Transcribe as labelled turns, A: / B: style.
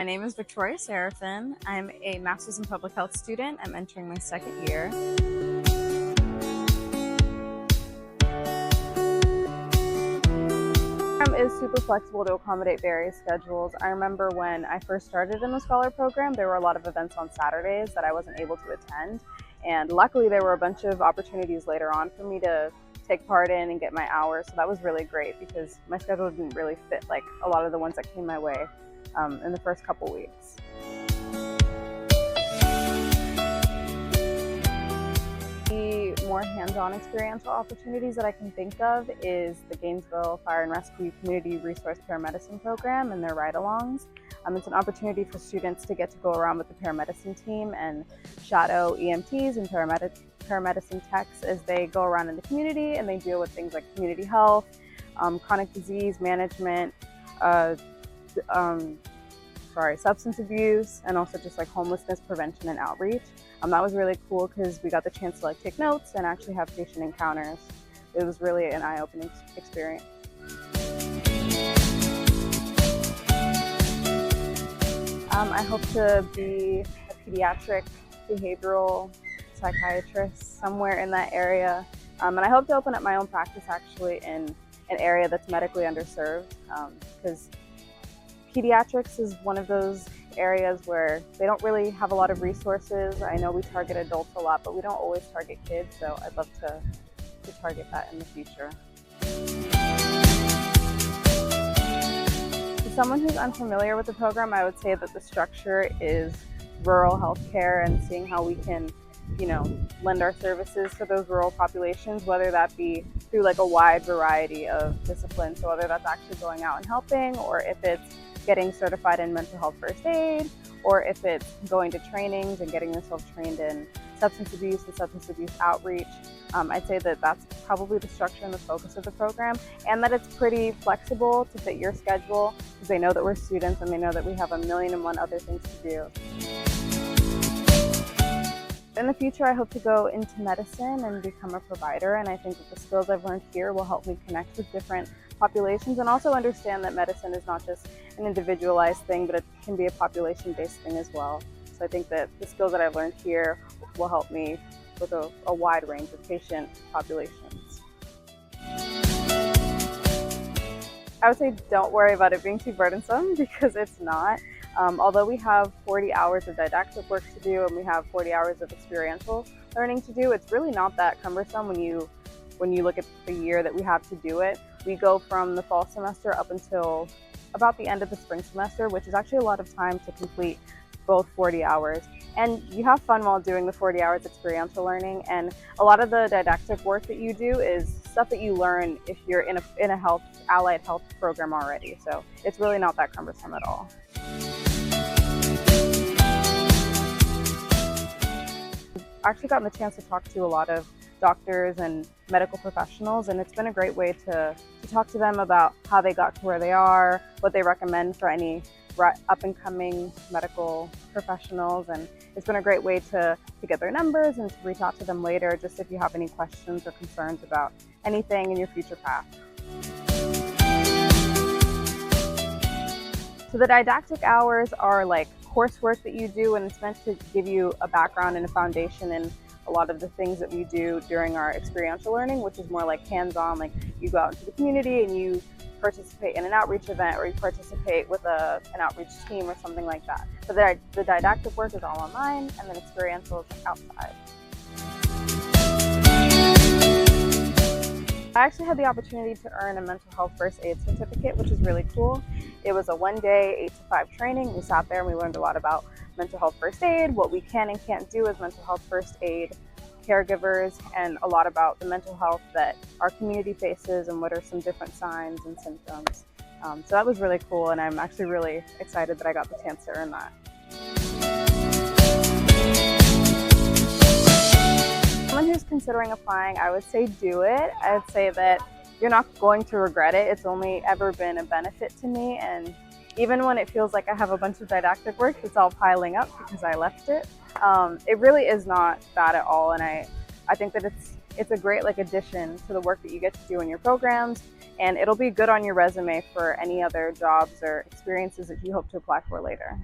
A: My name is Victoria Seraphin. I'm a Master's in Public Health student. I'm entering my second year. The program is super flexible to accommodate various schedules. I remember when I first started in the Scholar Program, there were a lot of events on Saturdays that I wasn't able to attend. And luckily there were a bunch of opportunities later on for me to take part in and get my hours. So that was really great because my schedule didn't really fit like a lot of the ones that came my way in the first couple weeks. The more hands-on experiential opportunities that I can think of is the Gainesville Fire and Rescue Community Resource Paramedicine Program and their ride-alongs. It's an opportunity for students to get to go around with the paramedicine team and shadow EMTs and paramedicine techs as they go around in the community and they deal with things like community health, chronic disease management, substance abuse, and also just like homelessness prevention and outreach. That was really cool because we got the chance to like take notes and actually have patient encounters. It was really an eye-opening experience. I hope to be a pediatric behavioral psychiatrist somewhere in that area. And I hope to open up my own practice actually in an area that's medically underserved because pediatrics is one of those areas where they don't really have a lot of resources. I know we target adults a lot, but we don't always target kids, so I'd love to target that in the future. For someone who's unfamiliar with the program, I would say that the structure is rural healthcare and seeing how we can, lend our services to those rural populations, whether that be through like a wide variety of disciplines. So whether that's actually going out and helping, or if it's getting certified in mental health first aid, or if it's going to trainings and getting yourself trained in substance abuse and substance abuse outreach. I'd say that that's probably the structure and the focus of the program, and that it's pretty flexible to fit your schedule because they know that we're students and they know that we have a million and one other things to do. In the future, I hope to go into medicine and become a provider, and I think that the skills I've learned here will help me connect with different populations and also understand that medicine is not just an individualized thing, but it can be a population-based thing as well. So I think that the skills that I've learned here will help me with a wide range of patient populations. I would say don't worry about it being too burdensome because it's not. Although we have 40 hours of didactic work to do and we have 40 hours of experiential learning to do, it's really not that cumbersome when you look at the year that we have to do it. We go from the fall semester up until about the end of the spring semester, which is actually a lot of time to complete both 40 hours. And you have fun while doing the 40 hours experiential learning, and a lot of the didactic work that you do is stuff that you learn if you're in a allied health program already. So it's really not that cumbersome at all. I've actually gotten the chance to talk to a lot of doctors and medical professionals, and it's been a great way to talk to them about how they got to where they are, what they recommend for any up-and-coming medical professionals, and it's been a great way to get their numbers and to reach out to them later just if you have any questions or concerns about anything in your future path. So the didactic hours are like coursework that you do, and it's meant to give you a background and a foundation in a lot of the things that we do during our experiential learning, which is more like hands-on, like you go out into the community and you participate in an outreach event or you participate with an outreach team or something like that. But the didactic work is all online and then experiential is outside. I actually had the opportunity to earn a mental health first aid certificate, which is really cool. It was a one-day 8 to 5 training. We sat there and we learned a lot about mental health first aid, what we can and can't do as mental health first aid caregivers, and a lot about the mental health that our community faces and what are some different signs and symptoms. So that was really cool, and I'm actually really excited that I got the chance to earn that. Someone who's considering applying, I would say do it. I would say that you're not going to regret it. It's only ever been a benefit to me, and even when it feels like I have a bunch of didactic work, it's all piling up because I left it. It really is not bad at all, and I think that it's it's a great addition to the work that you get to do in your programs, and it'll be good on your resume for any other jobs or experiences that you hope to apply for later.